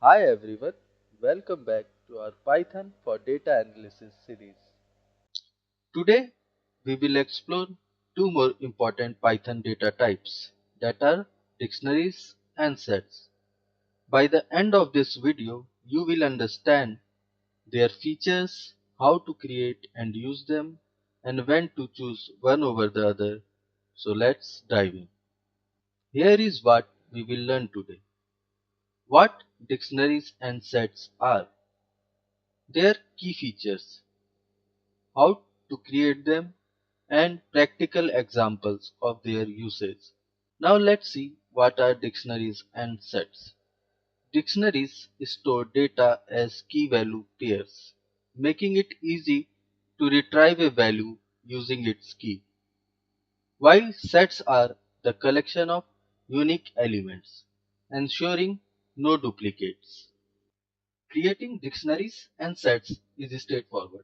Hi everyone, welcome back to our Python for Data Analysis series. Today we will explore two more important Python data types that are dictionaries and sets. By the end of this video, you will understand their features, how to create and use them, and when to choose one over the other. So let's dive in. Here is what we will learn today. What dictionaries and sets are. Their key features, how to create them, and practical examples of their usage. Now let's see what are dictionaries and sets. Dictionaries store data as key value pairs, making it easy to retrieve a value using its key, while sets are the collection of unique elements, ensuring no duplicates. Creating dictionaries and sets is straightforward.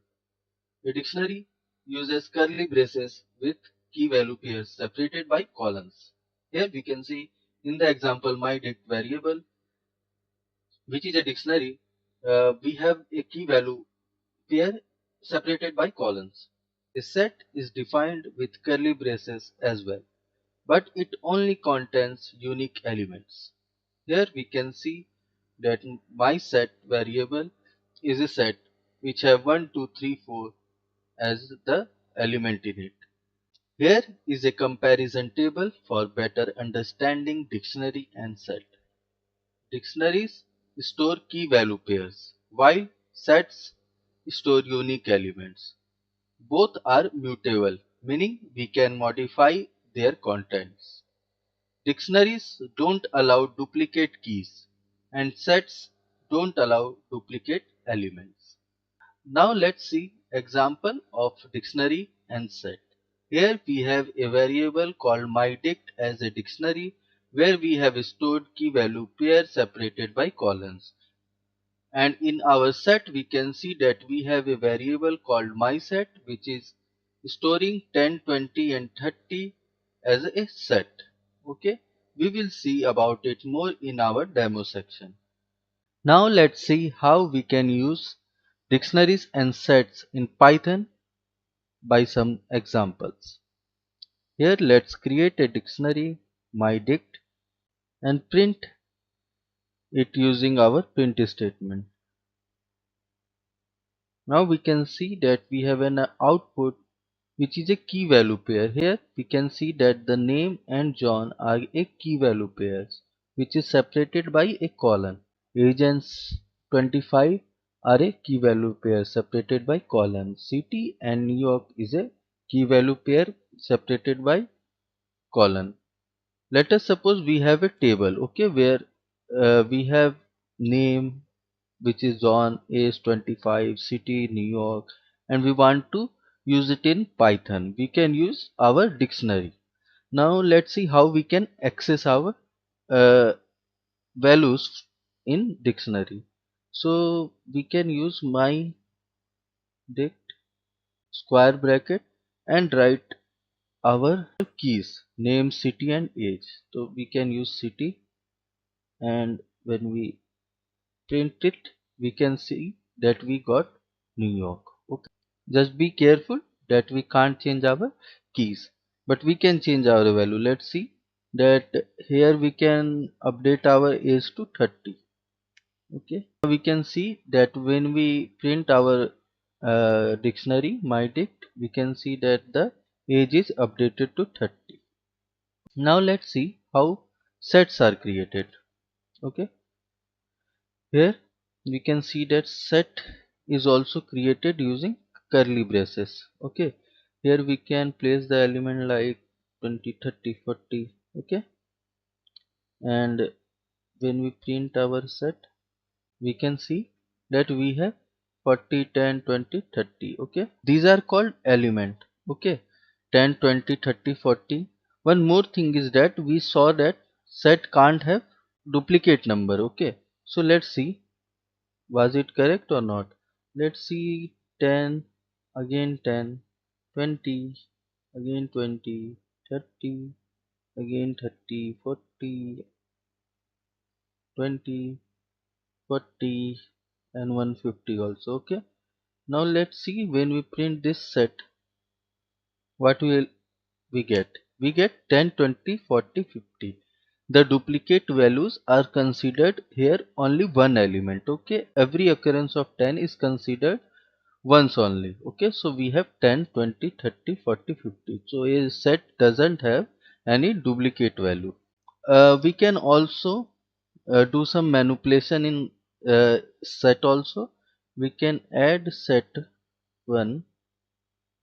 A dictionary uses curly braces with key value pairs separated by colons. Here we can see in the example myDict variable, which is a dictionary, we have a key value pair separated by colons. A set is defined with curly braces as well, but it only contains unique elements. Here we can see that mySet variable is a set which have 1, 2, 3, 4 as the element in it. Here is a comparison table for better understanding dictionary and set. Dictionaries store key value pairs, while sets store unique elements. Both are mutable, meaning we can modify their contents. Dictionaries don't allow duplicate keys, and sets don't allow duplicate elements. Now let's see example of dictionary and set. Here we have a variable called myDict as a dictionary where we have stored key value pair separated by colons. And in our set we can see that we have a variable called mySet which is storing 10, 20 and 30 as a set. Okay, we will see about it more in our demo section. Now let's see how we can use dictionaries and sets in Python by some examples. Here let's create a dictionary myDict and print it using our print statement. Now we can see that we have an output which is a key value pair. Here we can see that the name and John are a key value pairs which is separated by a colon. Age and 25 are a key value pair separated by colon. City and New York is a key value pair separated by colon. Let us suppose we have a table, okay, where we have name which is John, age 25, city New York, and we want to use it in Python. We can use our dictionary. Now let's see how we can access our uh, values in dictionary. So we can use my dict square bracket and write our keys name, city and age. So we can use city, and when we print it we can see that we got New York. Okay, just be careful that we can't change our keys, but we can change our value. Let's see that here we can update our age to 30. Okay, we can see that when we print our dictionary myDict, we can see that the age is updated to 30. Now let's see how sets are created. Okay, here we can see that set is also created using curly braces. Okay, here we can place the element like 20, 30, 40. Okay, and when we print our set we can see that we have 40, 10, 20, 30. Okay, these are called element. Okay, 10, 20, 30, 40. One more thing is that we saw that set can't have duplicate number. Okay, so let's see was it correct or not. Let's see 10, again 10, 20, again 20, 30, again 30, 40, 20, 40 and 150 also. Okay, now let's see when we print this set what will we get. We get 10, 20, 40, 50. The duplicate values are considered here only one element. Okay, every occurrence of 10 is considered once only. Okay, so we have 10, 20, 30, 40, 50. So a set doesn't have any duplicate value. We can also do some manipulation in set also. We can add set 1.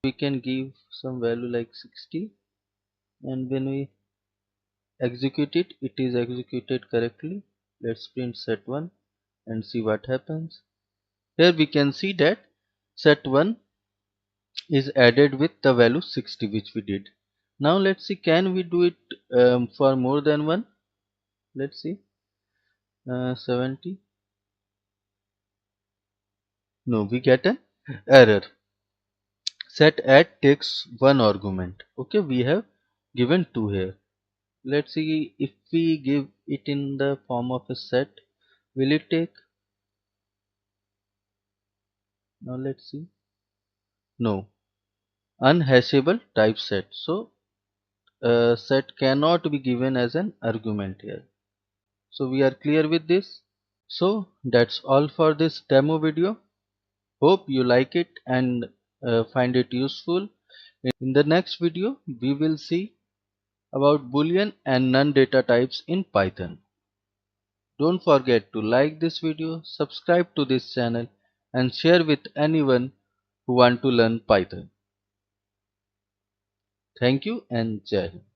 We can give some value like 60, and when we execute it, it is executed correctly. Let's print set 1 and see what happens. Here we can see that set 1 is added with the value 60 which we did. Now let's see, can we do it for more than one? Let's see, 70. No, we get an error. Set add takes one argument. Okay, we have given two here. Let's see if we give it in the form of a set, will it take? Now let's see. No, unhashable type set. So set cannot be given as an argument here. So we are clear with this. So that's all for this demo video. Hope you like it and find it useful. In the next video, we will see about Boolean and none data types in Python. Don't forget to like this video, subscribe to this channel, and share with anyone who want to learn Python. Thank you and Jai Hind.